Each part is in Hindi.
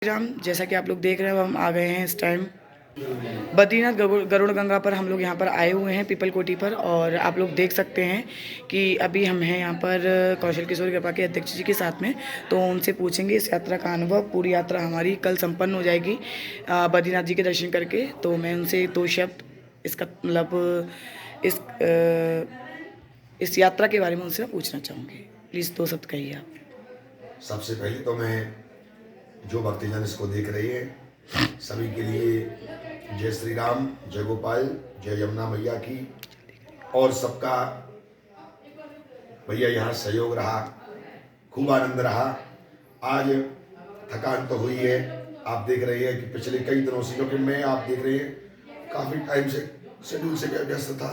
राम, जैसा कि आप लोग देख रहे हो हम आ गए हैं इस टाइम बद्रीनाथ गरुड़ गंगा पर। हम लोग यहाँ पर आए हुए हैं पीपल कोटी पर, और आप लोग देख सकते हैं कि अभी हम हैं यहाँ पर कौशल किशोर कृपा के अध्यक्ष जी के साथ में। तो उनसे पूछेंगे इस यात्रा का अनुभव। पूरी यात्रा हमारी कल संपन्न हो जाएगी बद्रीनाथ जी के दर्शन करके। तो मैं उनसे दो शब्द इसका मतलब इस यात्रा के बारे में उनसे पूछना चाहूँगी। प्लीज़ दो शब्द कहिए आप। सबसे पहले तो मैं जो भक्तजन इसको देख रहे हैं सभी के लिए जय श्री राम, जय गोपाल, जय यमुना मैया की। और सबका भैया यहाँ सहयोग रहा, खूब आनंद रहा। आज थकान तो हुई है, आप देख रहे हैं कि पिछले कई दिनों से, क्योंकि मैं आप देख रहे हैं काफी टाइम से शेड्यूल से व्यस्त था।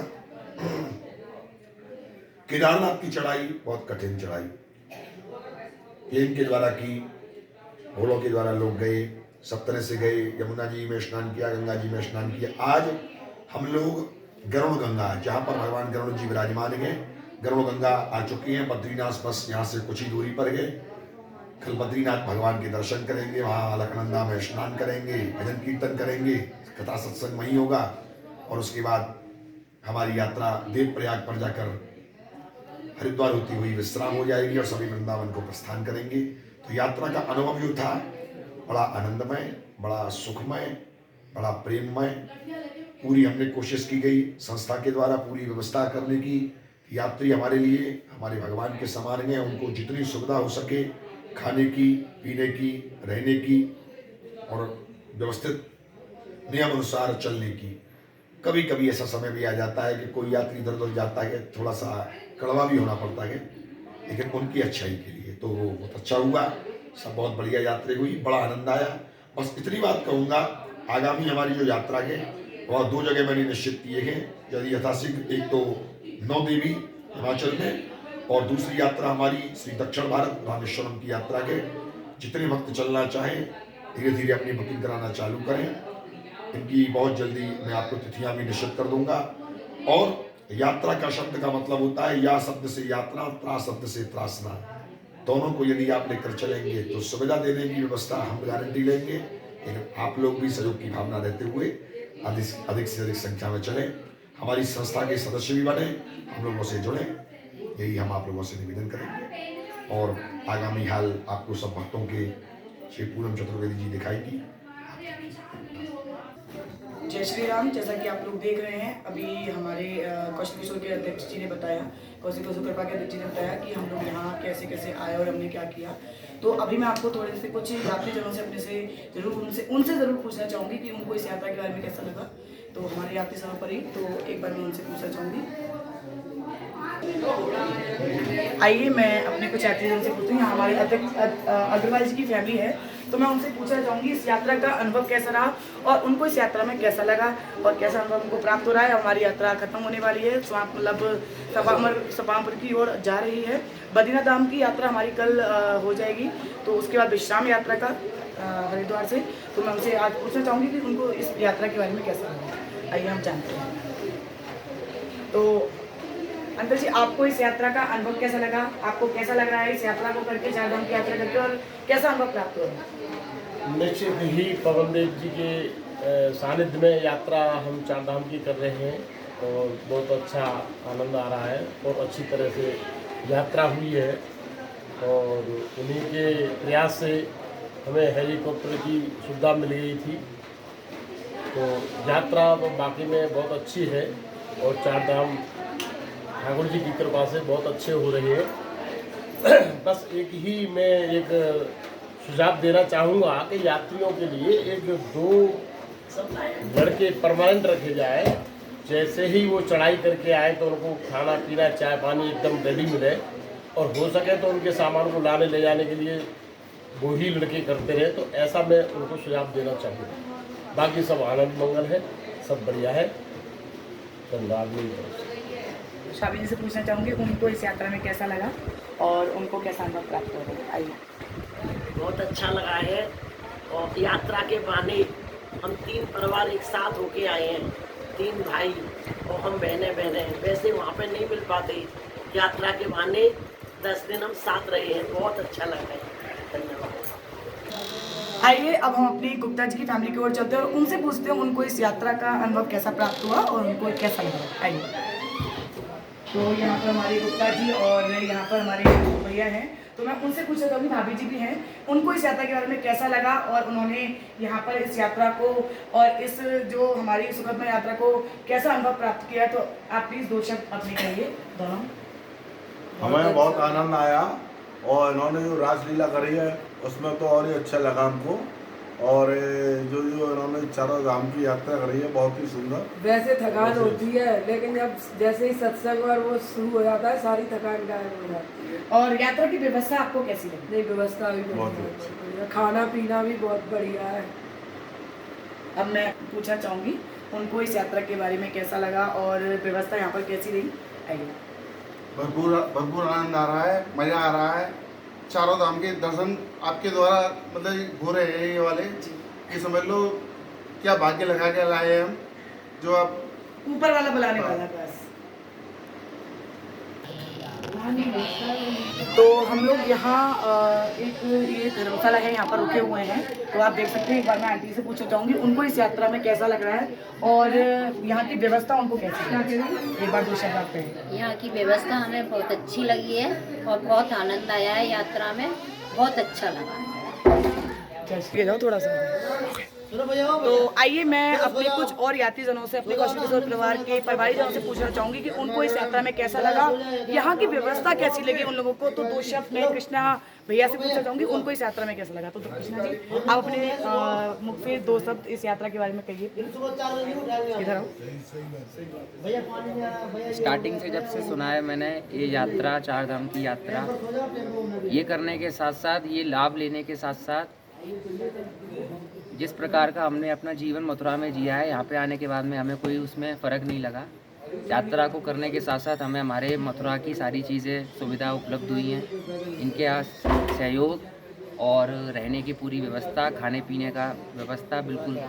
केदारनाथ की चढ़ाई बहुत कठिन चढ़ाई, प्लेन के द्वारा की, घोड़ों के द्वारा लोग गए, सब तरह से गए, यमुना जी में स्नान किया, गंगा जी में स्नान किया। आज हम लोग गरुड़ गंगा, जहाँ पर भगवान गरुड़ जी विराजमान हैं, गरुड़ गंगा आ चुकी हैं। बद्रीनाथ बस यहाँ से कुछ ही दूरी पर गए। कल बद्रीनाथ भगवान के दर्शन करेंगे, वहाँ अलकनंदा में स्नान करेंगे, भजन कीर्तन करेंगे, कथा सत्संग वहीं होगा। और उसके बाद हमारी यात्रा देवप्रयाग पर जाकर हरिद्वार होती हुई विश्राम हो जाएगी और सभी वृंदावन को प्रस्थान करेंगे। तो यात्रा का अनुभव जो था बड़ा आनंदमय, बड़ा सुखमय, बड़ा प्रेममय। पूरी हमने कोशिश की गई संस्था के द्वारा पूरी व्यवस्था करने की। यात्री हमारे लिए हमारे भगवान के समान हैं, उनको जितनी सुविधा हो सके खाने की, पीने की, रहने की और व्यवस्थित नियम अनुसार चलने की। कभी कभी ऐसा समय भी आ जाता है कि कोई यात्री इधर उधर जाता है, थोड़ा सा कड़वा भी होना पड़ता है, लेकिन उनकी अच्छाई के लिए। तो वो बहुत अच्छा हुआ, सब बहुत बढ़िया यात्रा हुई, बड़ा आनंद आया। बस इतनी बात कहूँगा, आगामी हमारी जो यात्रा है वह दो जगह मैंने निश्चित किए हैं यदि यथाशीघ्र। एक तो नौ देवी हिमाचल में, और दूसरी यात्रा हमारी श्री दक्षिण भारत रामेश्वरम की यात्रा के। जितने भक्त चलना चाहें धीरे धीरे अपनी बुकिंग कराना चालू करें। इनकी बहुत जल्दी मैं आपको तिथियां भी निश्चित कर दूंगा। और यात्रा का शब्द का मतलब होता है या शब्द से यात्रा, त्रा शब्द से त्रासना। दोनों को यदि आप लेकर चलेंगे तो सुविधा देने की व्यवस्था हम गारंटी लेंगे, लेकिन आप लोग भी सहयोग की भावना रहते हुए अधिक से अधिक संख्या में चलें। हमारी संस्था के सदस्य भी बने, हम लोगों से जुड़ें, यही हम आप लोगों से निवेदन करेंगे। और आगामी हाल आपको सब भक्तों के श्री पूनम चतुर्वेदी जी दिखाएगी। जय श्री राम। जैसा कि आप लोग देख रहे हैं अभी हमारे कौशल किशोर के अध्यक्ष जी ने बताया, कौशल किशोर कृपा के अध्यक्ष जी ने बताया कि हम लोग यहाँ कैसे कैसे आए और हमने क्या किया। तो अभी मैं आपको थोड़े से कुछ यात्रीजनों से अपने से उनसे ज़रूर पूछना चाहूँगी कि उनको इस यात्रा के बारे में कैसा लगा। तो हमारे यात्री समय पर ही तो एक बार मैं उनसे पूछना चाहूँगी। आइए मैं अपने कुछ यात्रीजनों से पूछती हूँ। यहाँ हमारे अध्यक्ष अग्रवाल जी की फैमिली है, तो मैं उनसे पूछना चाहूँगी इस यात्रा का अनुभव कैसा रहा और उनको इस यात्रा में कैसा लगा और कैसा अनुभव उनको प्राप्त हो रहा है। हमारी यात्रा खत्म होने वाली है, मतलब सपामपुर की ओर जा रही है। बद्रीनाथ धाम की यात्रा हमारी कल हो जाएगी, तो उसके बाद विश्राम यात्रा का हरिद्वार से। तो मैं उनसे आज पूछना चाहूँगी कि उनको इस यात्रा के बारे में कैसा लगा। आइए हम जानते हैं। तो अंकल जी, आपको इस यात्रा का अनुभव कैसा लगा? आपको कैसा लग रहा है इस यात्रा को करके, चार धाम की यात्रा करके, और कैसा अनुभव प्राप्त हुआ? निश्चित ही पवन देव जी के सानिध्य में यात्रा हम चार धाम की कर रहे हैं और बहुत अच्छा आनंद आ रहा है। बहुत अच्छी तरह से यात्रा हुई है और उन्हीं के प्रयास से हमें हेलीकॉप्टर की सुविधा मिल गई थी। तो यात्रा बाकी में बहुत अच्छी है और चार धाम ठाकुर जी की कृपा से बहुत अच्छे हो रहे हैं। बस एक सुझाव देना चाहूँगा कि यात्रियों के लिए एक दो लड़के परमानेंट रखे जाए। जैसे ही वो चढ़ाई करके आए तो उनको खाना पीना चाय पानी एकदम रेडी मिले, और हो सके तो उनके सामान को लाने ले जाने के लिए वो ही लड़के करते रहे। तो ऐसा मैं उनको सुझाव देना चाहूँगा। बाकी सब आनंद मंगल है, सब बढ़िया है। धन्यवाद मेरी तरफ से। शाबी जी से पूछना चाहूँगी उनको इस यात्रा में कैसा लगा और उनको कैसा अनुभव प्राप्त हो रहा है। आइए। बहुत अच्छा लगा है और यात्रा के बहाने हम तीन परिवार एक साथ होके आए हैं, तीन भाई और हम बहनें वैसे वहाँ पे नहीं मिल पाते। यात्रा के बहाने 10 दिन हम साथ रहे हैं, बहुत अच्छा लगा है। धन्यवाद। आइए अब हम अपनी गुप्ता जी की फैमिली की ओर चलते हैं और उनसे पूछते हैं उनको इस यात्रा का अनुभव कैसा प्राप्त हुआ और उनको कैसा लगा। आइए। तो यहाँ पर हमारे गुप्ता जी और यहाँ पर हमारे भैया हैं, तो मैं उनसे पूछना चाहूँगी, भाभी जी भी हैं, उनको इस यात्रा के बारे में कैसा लगा और उन्होंने यहाँ पर इस यात्रा को और इस जो हमारी सुखदमय यात्रा को कैसा अनुभव प्राप्त किया। तो आप प्लीज़ 2 शब्द अपने कहिए दोनों। हमें बहुत आनंद आया और इन्होंने जो रासलीला करी है उसमें तो और ही अच्छा लगा हमको। और जो इन्होंने चारों धाम की यात्रा करी है बहुत ही सुंदर। वैसे थकान होती है लेकिन जब जैसे ही सत्संग और वो शुरू हो जाता है सारी थकान गायब हो जाती है। और यात्रा की व्यवस्था आपको कैसी लगी? नहीं, व्यवस्था भी बहुत बहुत बढ़िया, खाना पीना भी बहुत बढ़िया है। अब मैं पूछना चाहूँगी उनको इस यात्रा के बारे में कैसा लगा और व्यवस्था यहाँ पर कैसी रही। आइए। भरपूर आनंद आ रहा है, मज़ा आ रहा है। चारों धाम के दर्शन आपके द्वारा मतलब हो रहे हैं ये वाले, ये समझ लो क्या भाग्य लगा के लाए हैं हम, जो आप ऊपर वाला बुलाने वाला है बस। तो हम लोग यहाँ एक ये धर्मशाला है, यहाँ पर रुके हुए हैं, तो आप देख सकते हैं। एक बार मैं आंटी से पूछना चाहूँगी उनको इस यात्रा में कैसा लग रहा है और यहाँ की व्यवस्था उनको कैसी लगी। एक बार 2 शब्द आप कहें। यहाँ की व्यवस्था हमें बहुत अच्छी लगी है और बहुत आनंद आया है यात्रा में, बहुत अच्छा लगा। जाओ थोड़ा सा। तो आइए मैं अपने कुछ और यात्रीजनों से, अपने कौशल किशोर परिवार के परिवारीजनों से पूछना चाहूँगी कि उनको इस यात्रा में कैसा लगा, यहाँ की व्यवस्था कैसी लगी उन लोगों को। तो 2 शब्द मैं कृष्णा भैया से पूछना चाहूँगी उनको इस यात्रा में कैसा लगा। तो कृष्णा जी आप अपने मुख से 2 शब्द इस यात्रा के बारे में कहिए। इधर आओ। स्टार्टिंग से जब से सुना है मैंने ये यात्रा, 4 धाम की यात्रा, ये करने के साथ साथ, ये लाभ लेने के साथ साथ, जिस प्रकार का हमने अपना जीवन मथुरा में जिया है, यहाँ पे आने के बाद में हमें कोई उसमें फ़र्क नहीं लगा। यात्रा को करने के साथ साथ हमें हमारे मथुरा की सारी चीज़ें, सुविधा उपलब्ध हुई हैं। इनके यहाँ सहयोग और रहने की पूरी व्यवस्था, खाने पीने का व्यवस्था बिल्कुल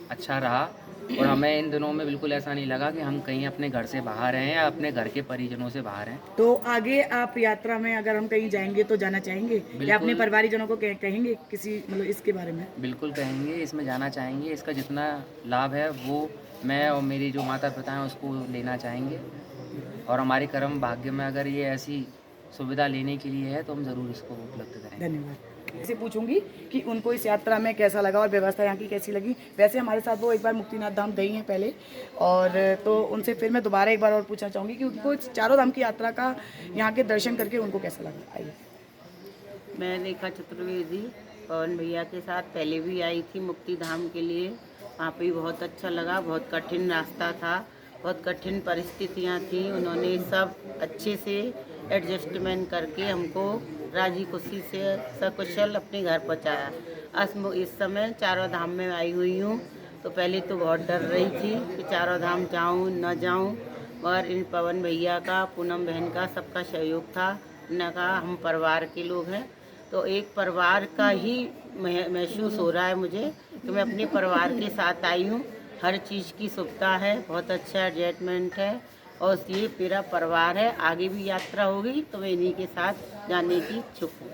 अच्छा रहा और हमें इन दिनों में बिल्कुल ऐसा नहीं लगा कि हम कहीं अपने घर से बाहर हैं या अपने घर के परिजनों से बाहर हैं। तो आगे आप यात्रा में अगर हम कहीं जाएंगे तो जाना चाहेंगे या अपने परिवारीजनों को कहेंगे किसी मतलब इसके बारे में? बिल्कुल कहेंगे, इसमें जाना चाहेंगे। इसका जितना लाभ है वो मैं और मेरी जो माता पिता हैं उसको लेना चाहेंगे और हमारे कर्म भाग्य में अगर ये ऐसी सुविधा लेने के लिए है तो हम ज़रूर इसको उपलब्ध करेंगे। धन्यवाद। इसे पूछूंगी कि उनको इस यात्रा में कैसा लगा और व्यवस्था यहाँ की कैसी लगी। वैसे हमारे साथ वो एक बार मुक्तिनाथ धाम गई हैं पहले, और तो उनसे फिर मैं दोबारा एक बार और पूछना चाहूँगी कि उनको इस चारों धाम की यात्रा का यहाँ के दर्शन करके उनको कैसा लगा। आइए। मैं रेखा चतुर्वेदी पवन भैया के साथ पहले भी आई थी मुक्ति धाम के लिए, वहाँ पे बहुत अच्छा लगा। बहुत कठिन रास्ता था, बहुत कठिन परिस्थितियाँ थी, उन्होंने सब अच्छे से एडजस्टमेंट करके हमको राजी खुशी से सकुशल अपने घर पहुँचाया। आज इस समय चारों धाम में आई हुई हूँ, तो पहले तो बहुत डर रही थी कि चारों धाम जाऊँ न जाऊँ, मगर इन पवन भैया का, पूनम बहन का, सबका सहयोग था। उन्होंने कहा हम परिवार के लोग हैं, तो एक परिवार का ही महसूस हो रहा है मुझे कि मैं अपने परिवार के साथ आई हूँ। हर चीज़ की सुविधा है, बहुत अच्छा एडजस्टमेंट है और ये मेरा परिवार है। आगे भी यात्रा होगी तो मैं इन्हीं के साथ जाने की इच्छुक हूँ।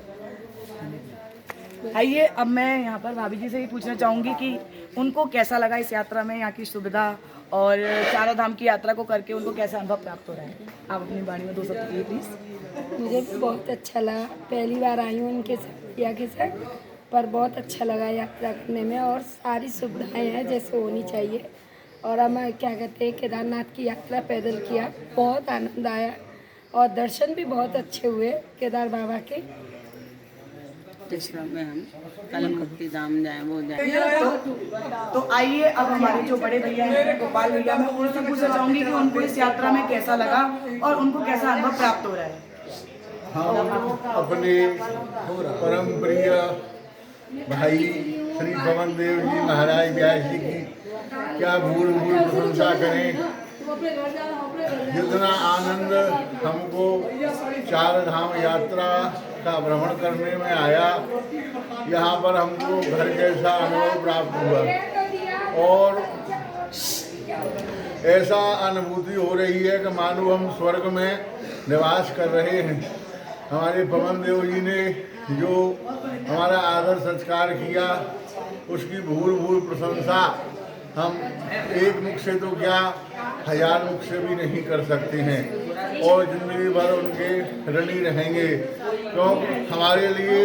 आइए अब मैं यहाँ पर भाभी जी से ही पूछना चाहूँगी कि उनको कैसा लगा इस यात्रा में, यहाँ की सुविधा और चारों धाम की यात्रा को करके उनको कैसा अनुभव प्राप्त हो रहा है। आप अपनी वाणी में 2 शब्द कहिए प्लीज़। मुझे भी बहुत अच्छा लगा, पहली बार आई हूँ उनके साथ भैया के साथ, पर बहुत अच्छा लगा यात्रा करने में और सारी सुविधाएं हैं जैसे होनी चाहिए। और हम क्या कहते हैं केदारनाथ की यात्रा पैदल किया, बहुत आनंद आया और दर्शन भी बहुत अच्छे हुए केदार बाबा के। में हम कल मुक्ति धाम जाए वो जाए। तो आइए अब हमारे जो बड़े भैया हैं गोपाल भैया, मैं उनसे पूछना चाहूँगी कि उनको इस यात्रा में कैसा लगा और उनको कैसा अनुभव प्राप्त हो रहा है। हम अपने परम प्रिय भाई श्री पवन देव जी महाराज व्यास जी की क्या भूल भूल प्रशंसा करें। जितना आनंद हमको 4 धाम यात्रा का भ्रमण करने में आया, यहाँ पर हमको घर जैसा अनुभव प्राप्त हुआ और ऐसा अनुभूति हो रही है कि मानो हम स्वर्ग में निवास कर रहे हैं। हमारे पवन देव जी ने जो हमारा आदर संस्कार किया उसकी भूल भूल प्रशंसा हम एक मुख से तो क्या 1000 मुख से भी नहीं कर सकते हैं और ज़िंदगी भर उनके ऋणी रहेंगे। तो हमारे लिए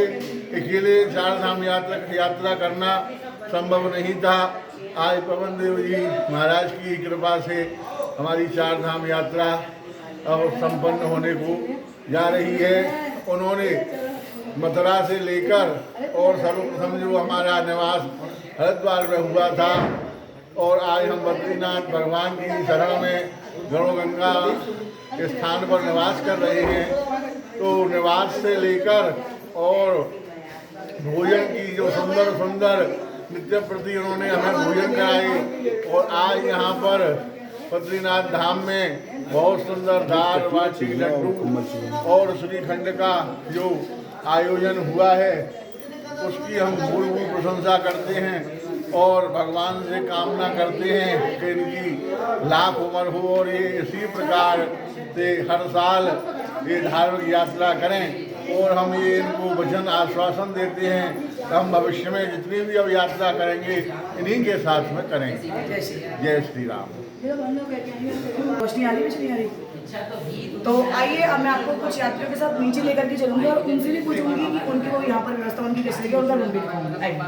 अकेले 4 धाम यात्रा करना संभव नहीं था। आज पवन देव जी महाराज की कृपा से हमारी 4 धाम यात्रा अब संपन्न होने को जा रही है। उन्होंने मथुरा से लेकर और सर्वप्रथम जो हमारा निवास हरिद्वार में हुआ था और आज हम बद्रीनाथ भगवान की शरण में गणोगंगा के स्थान पर निवास कर रहे हैं। तो निवास से लेकर और भोजन की जो सुंदर सुंदर नित्य प्रति उन्होंने हमें भोजन कराए और आज यहाँ पर बद्रीनाथ धाम में बहुत सुंदर दाल बाटी लड्डू और श्रीखंड का जो आयोजन हुआ है उसकी हम भूल भूल प्रशंसा करते हैं और भगवान से कामना करते हैं कि इनकी लाख उम्र हो और ये इसी प्रकार से हर साल ये धार्मिक यात्रा करें। और हम ये इनको वचन आश्वासन देते हैं कि हम भविष्य में जितनी भी अब यात्रा करेंगे इन्हीं के साथ में करेंगे। जय श्री राम। रोशनी आ रही? तो आइए अब मैं आपको कुछ यात्रियों के साथ नीचे लेकर के चलूंगी और उनसे भी पूछूंगी कि उनकी वो यहाँ पर व्यवस्था उनकी कैसी लगी और उनका रूम भी दिखाऊंगी। आइए।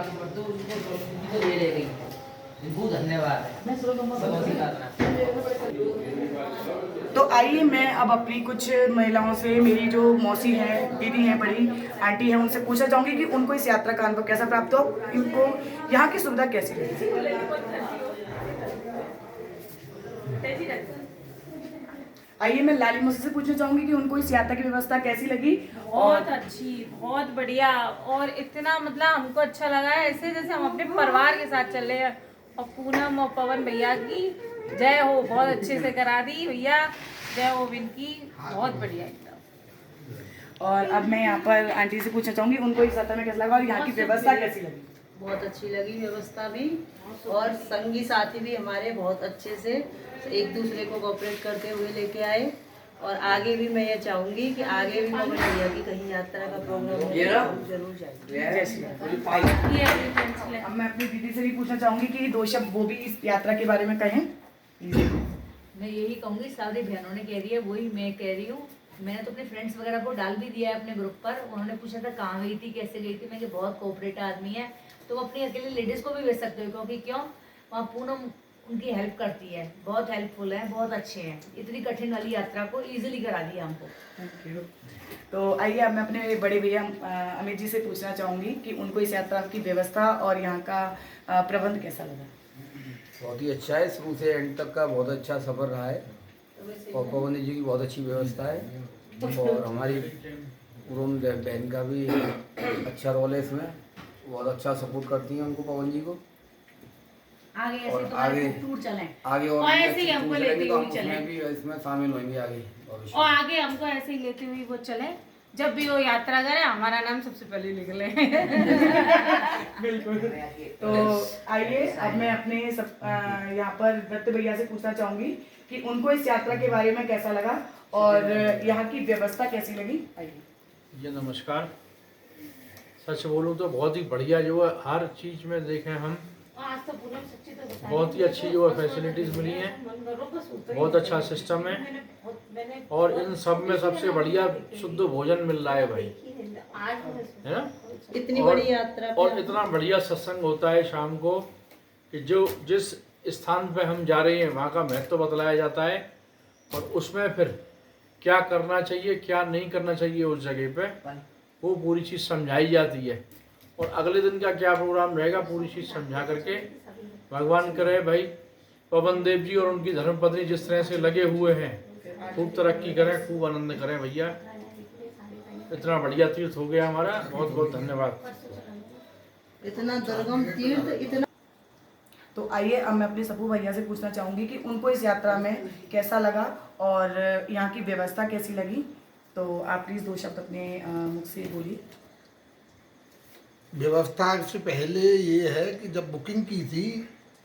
तो आइए मैं अब अपनी कुछ महिलाओं से, मेरी जो मौसी हैं, दीदी हैं, बड़ी आंटी हैं, उनसे पूछना चाहूँगी कि उनको इस यात्रा का अनुभव कैसा प्राप्त हो, इनको यहाँ की सुविधा कैसी लगी। आइए मैं लाली मौसी से पूछना चाहूँगी कि उनको इस यात्रा की व्यवस्था कैसी लगी। बहुत अच्छी, बहुत बढ़िया और इतना मतलब हमको अच्छा लगा है ऐसे जैसे हम अपने परिवार के साथ चल रहे हैं। और पूनम और पवन भैया की जय हो, बहुत अच्छे से करा दी भैया, जय हो इनकी, बहुत बढ़िया एकदम। और अब मैं यहाँ पर आंटी से पूछना चाहूँगी उनको इस यात्रा में कैसा लगा और यहाँ की व्यवस्था कैसी लगी। बहुत अच्छी लगी व्यवस्था भी और संगी साथी भी हमारे बहुत अच्छे से एक दूसरे को कोऑपरेट करते हुए लेके आए। और आगे भी मैं ये चाहूँगी कि आगे भी पवन भैया की कहीं यात्रा का प्रोग्राम हो जरूर जाएंगे। अब मैं अपनी दीदी से भी पूछना चाहूँगी कि 2 शब्द वो भी इस यात्रा के बारे में कहें। मैं यही कहूँगी, सारी बहनों ने कह रही है वही मैं कह रही हूँ। मैंने तो अपने फ्रेंड्स वगैरह को डाल भी दिया है अपने ग्रुप पर। उन्होंने पूछा था कहाँ गई थी, कैसे गई थी। मैं बहुत कोऑपरेटिव आदमी है, तो अपनी अकेले लेडीज़ को भी भेज सकते हो क्योंकि क्यों वहाँ पूनम उनकी हेल्प करती है, बहुत हेल्पफुल है, बहुत अच्छे हैं। इतनी कठिन वाली यात्रा को इजीली करा दिया हमको। Thank you. तो आइए अब मैं अपने बड़े भैया अमित जी से पूछना चाहूँगी कि उनको इस यात्रा की व्यवस्था और यहाँ का प्रबंध कैसा लगा। बहुत ही अच्छा है, शुरू से एंड तक का बहुत अच्छा सफ़र रहा है और पवन जी की बहुत अच्छी व्यवस्था है और हमारी पूनम बहन का भी अच्छा रोल है इसमें, बहुत अच्छा सपोर्ट करती हैं उनको पवन जी को। आगे ऐसे और तो आगे टूर चलें आगे और ऐसे ही हमको लेते हुए चलें, भी इसमें शामिल होंगे आगे और आगे हमको ऐसे ही लेते हुए वो चले। जब भी वो यात्रा करे हमारा नाम सबसे पहले लिख ले। बिल्कुल। तो आइए अब मैं अपने यहाँ पर दत्त भैया से पूछना चाहूँगी कि उनको इस यात्रा के बारे में कैसा लगा और यहाँ की व्यवस्था कैसी लगी। आइए। जी नमस्कार। सच बोलूँ तो बहुत ही बढ़िया जो है हर चीज़ में देखें हम, बहुत ही अच्छी जो है फैसिलिटीज़ मिली हैं, बहुत अच्छा सिस्टम है और इन सब में सबसे बढ़िया शुद्ध भोजन मिल रहा है भाई, है ना। इतनी बड़ी यात्रा और इतना बढ़िया सत्संग होता है शाम को कि जो जिस स्थान पे हम जा रहे हैं वहाँ का महत्व बतलाया जाता है और उसमें फिर क्या करना चाहिए क्या नहीं करना चाहिए उस जगह पे वो पूरी चीज़ समझाई जाती है। और अगले दिन का क्या प्रोग्राम रहेगा पूरी चीज़ समझा करके भगवान करे भाई पवन देव जी और उनकी धर्मपत्नी जिस तरह से लगे हुए हैं खूब तरक्की करें, खूब आनंद करें भैया। इतना बढ़िया तीर्थ हो गया हमारा, बहुत बहुत धन्यवाद। इतना दुर्गम तीर्थ इतना। तो आइए अब मैं अपने सबू भैया से पूछना चाहूँगी कि उनको इस यात्रा में कैसा लगा और यहाँ की व्यवस्था कैसी लगी। तो आप प्लीज़ 2 शब्द अपने मुख से बोलिए। व्यवस्था से पहले ये है कि जब बुकिंग की थी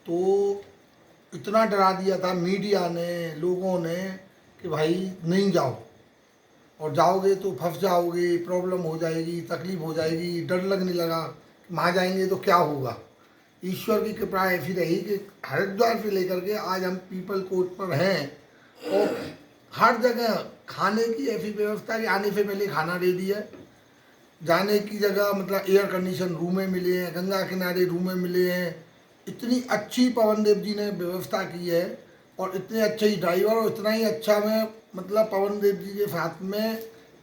तो इतना डरा दिया था मीडिया ने, लोगों ने कि भाई नहीं जाओ, और जाओगे तो फंस जाओगे, प्रॉब्लम हो जाएगी, तकलीफ हो जाएगी, डर लगने लगा वहाँ जाएंगे तो क्या होगा। ईश्वर की कृपा ऐसी रही कि हरिद्वार से लेकर के आज हम पीपल कोट पर हैं और हर जगह खाने की ऐसी व्यवस्था कि आने से पहले खाना रेडी है, जाने की जगह मतलब एयर कंडीशन रूमें मिले हैं, गंगा किनारे रूमें मिले हैं। इतनी अच्छी पवन देव जी ने व्यवस्था की है और इतने अच्छे ही ड्राइवर और इतना ही अच्छा मैं मतलब पवन देव जी के साथ में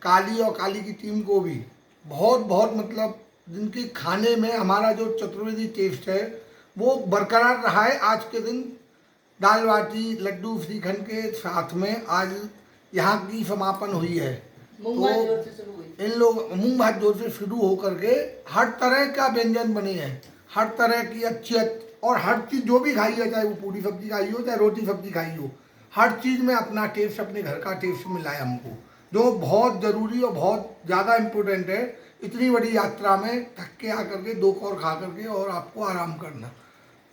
काली और काली की टीम को भी बहुत मतलब जिनके खाने में हमारा जो चतुर्वेदी टेस्ट है वो बरकरार रहा है। आज के दिन दाल बाटी लड्डू श्रीखंड के साथ में आज यहाँ की समापन हुई है। तो इन लोग मूंग भात जोर से शुरू होकर के हर तरह का व्यंजन बने हैं, हर तरह की अच्छी और हर चीज़ जो भी खाई हो, चाहे वो पूरी सब्जी खाई हो चाहे रोटी सब्जी खाई हो, हर चीज़ में अपना टेस्ट, अपने घर का टेस्ट मिला है हमको, जो बहुत ज़रूरी और बहुत ज़्यादा इम्पोर्टेंट है। इतनी बड़ी यात्रा में थक के आकर के 2 कौर खा करके और आपको आराम करना।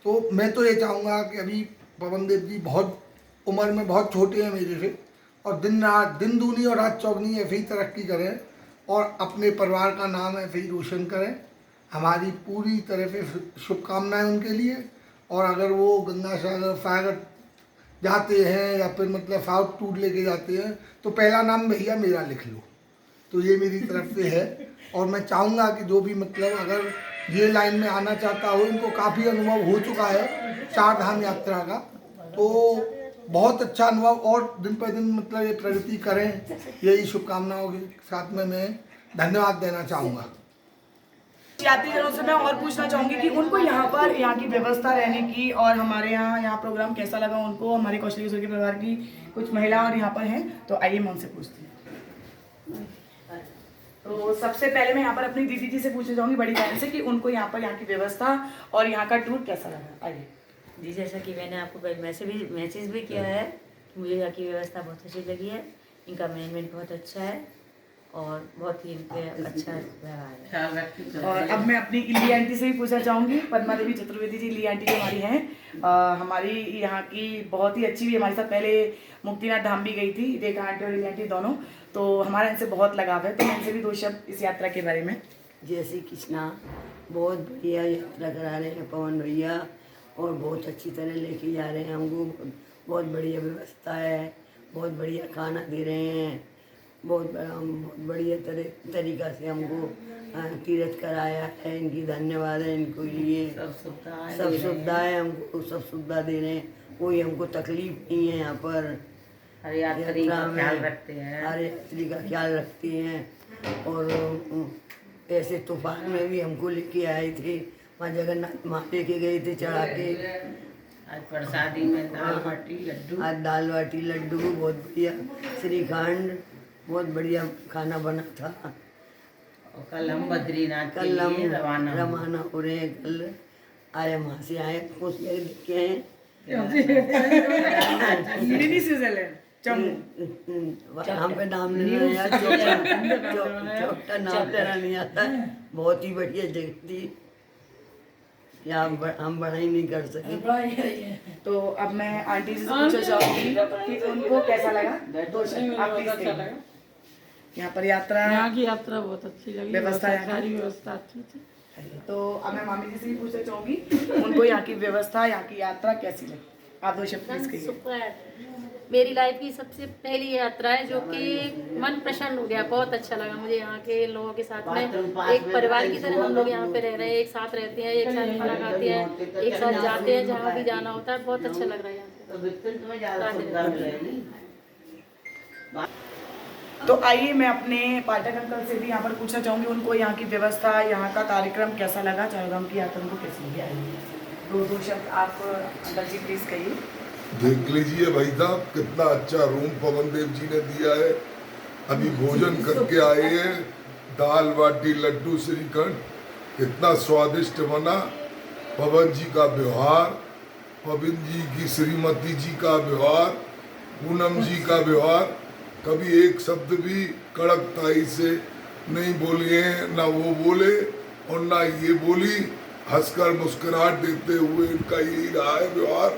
तो मैं तो ये चाहूँगा कि अभी पवन देव जी बहुत उम्र में बहुत छोटे हैं मेरे से और दिन दूनी और रात चौगनी ऐसे ही तरक्की करें और अपने परिवार का नाम ऐसे ही रोशन करें। हमारी पूरी तरह से शुभकामनाएं उनके लिए। और अगर वो गंगा सागर जाते हैं या फिर मतलब साउथ टूर लेके जाते हैं तो पहला नाम भैया मेरा लिख लो, तो ये मेरी तरफ से है। और मैं चाहूँगा कि जो भी मतलब अगर ये लाइन में आना चाहता हो, इनको काफ़ी अनुभव हो चुका है 4 धाम यात्रा का, तो बहुत अच्छा अनुभव और दिन पर दिन मतलब ये प्रगति करें, यही शुभकामनाओं के साथ में मैं धन्यवाद देना चाहूँगा। यात्रीजनों से मैं और पूछना चाहूँगी कि उनको यहाँ पर यहाँ की व्यवस्था रहने की और हमारे यहाँ प्रोग्राम कैसा लगा उनको। हमारे कौशल किशोर के परिवार की कुछ महिला और यहाँ पर हैं, तो आइए मैं उनसे पूछती हूँ। तो सबसे पहले मैं यहाँ पर अपनी दीदी जी से पूछना चाहूँगी, बड़ी बहन से, कि उनको यहाँ पर यहाँ की व्यवस्था और यहाँ का टूर कैसा लगा। आइए जी, जैसा कि मैंने आपको मैसेज भी किया है कि मुझे यहाँ की व्यवस्था बहुत अच्छी लगी है, इनका मैनेजमेंट बहुत अच्छा है और बहुत ही इनके अच्छा व्यवहार है। और अब मैं अपनी इली आंटी से भी पूछना चाहूँगी, पद्मा देवी चतुर्वेदी जी इली आंटी जो हमारी हैं, हमारी यहाँ की बहुत ही अच्छी भी हमारे साथ पहले मुक्तिनाथ धाम भी गई थी, रेखा आंटी और इली आंटी दोनों, तो हमारा इनसे बहुत लगाव है। तो मैं इनसे भी 2 शब्द इस यात्रा के बारे में। जय श्री कृष्णा। बहुत बढ़िया यात्रा करा रहे हैं पवन भैया और बहुत अच्छी तरह लेके जा रहे हैं हमको। बहुत बढ़िया व्यवस्था है, बहुत बढ़िया खाना दे रहे हैं, बहुत बढ़िया तरीका से हमको तीर्थ कराया है। इनकी धन्यवाद है इनको लिए। सब सुविधाएं हमको सब सुविधा दे रहे हैं, कोई हमको तकलीफ नहीं है। यहाँ पर हर यात्री का ख्याल रखते हैं, हर यात्री का ख्याल रखते हैं। और ऐसे तूफान में भी हमको लेके आए थे, वहाँ जगन्नाथ माँ लेके गए थे चढ़ा के। आज प्रसादी में दाल बाटी लड्डू, आज दाल बाटी लड्डू बहुत बढ़िया, श्रीखंड बहुत बढ़िया खाना बना था। और कल हम बद्रीनाथ के कल हम लिए रवाना हो रहे हैं। कल आए वहाँ से आए खुश देखे हैं मिनी स्विट्जरलैंड वहाँ पे नाम लेना यार, छोटा नाम लेना नहीं आता। बहुत ही बढ़िया जगह थी, यहाँ हम बड़ा ही नहीं कर सके। तो अब मैं आंटी से पूछना चाहूँगी कि उनको कैसा लगा। 2 शब्द आप प्लीज कहिए। यहाँ पर यहाँ की यात्रा बहुत अच्छी लगी, व्यवस्था सारी व्यवस्था अच्छी थी। तो अब मैं मामी जी से भी पूछना चाहूँगी, उनको यहाँ की व्यवस्था यहाँ की यात्रा कैसी लगी। आप 2 शब्द प्लीज कहिए। सुपर, मेरी लाइफ की सबसे पहली यात्रा है जो कि मन प्रसन्न हो गया। बहुत अच्छा लगा मुझे यहाँ के लोगों के साथ में, एक परिवार की तरह हम लोग यहाँ पे रह रहे हैं, एक साथ रहते हैं, एक साथ खाना खाते हैं, एक साथ जाते हैं जहाँ भी जाना होता है। बहुत अच्छा लग रहा है यहाँ पे। तो आइए मैं अपने पाठक अंकल से भी यहाँ पर पूछना चाहूँगी, उनको यहाँ की व्यवस्था यहाँ का कार्यक्रम कैसा लगा, चारोधाम की यात्रा उनको कैसी लगी। आइए 2 शब्द आप अंकल जी प्लीज कहिए। देख लीजिए भाई साहब, कितना अच्छा रूम पवन देव जी ने दिया है। अभी भोजन करके आए हैं, दाल बाटी लड्डू श्रीखंड कितना स्वादिष्ट बना। पवन जी का व्यवहार, पवन जी की श्रीमती जी का व्यवहार, पूनम जी का व्यवहार, कभी एक शब्द भी कड़कताई से नहीं बोली है, ना वो बोले और ना ये बोली। हंसकर मुस्कुराहट देते हुए इनका यही रहा है व्यवहार।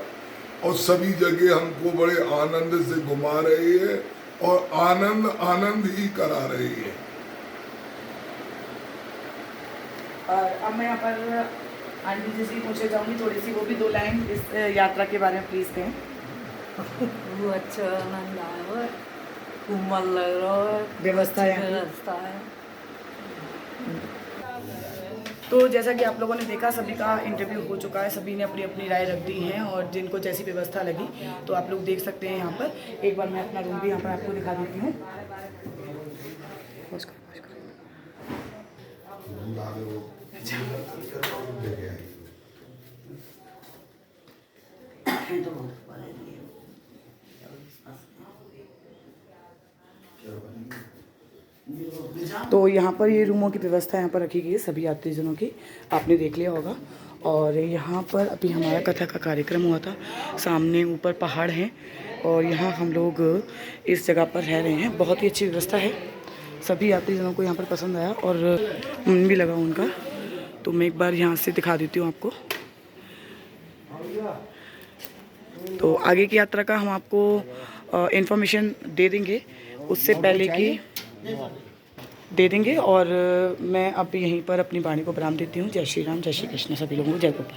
और सभी जगह हमको बड़े आनंद से घुमा रहे हैं और आनंद आनंद ही करा रही है। और अब मैं यहाँ पर आंटी जी से पूछना चाहूँगी थोड़ी सी, वो भी 2 लाइन इस यात्रा के बारे में प्लीज़ कहें। वो अच्छा आनंद आया है, खूब मन लग रहा है, व्यवस्था है, व्यवस्था है। तो जैसा कि आप लोगों ने देखा, सभी का इंटरव्यू हो चुका है, सभी ने अपनी अपनी राय रख दी है और जिनको जैसी व्यवस्था लगी तो आप लोग देख सकते हैं। यहाँ पर एक बार मैं अपना रूम भी यहाँ पर आपको दिखा देती हूँ। तो यहाँ पर ये रूमों की व्यवस्था यहाँ पर रखी गई है सभी यात्रीजनों की, आपने देख लिया होगा। और यहाँ पर अभी हमारा कथा का कार्यक्रम हुआ था, सामने ऊपर पहाड़ हैं और यहाँ हम लोग इस जगह पर रह रहे हैं। बहुत ही अच्छी व्यवस्था है, सभी यात्रीजनों को यहाँ पर पसंद आया और मन भी लगा उनका। तो मैं एक बार यहाँ से दिखा देती हूँ आपको। तो आगे की यात्रा का हम आपको इन्फॉर्मेशन दे देंगे, उससे पहले कि दे देंगे। और मैं अब यहीं पर अपनी वाणी को विराम देती हूँ। जय श्री राम, जय श्री कृष्ण, सभी लोगों को जय गोपाल।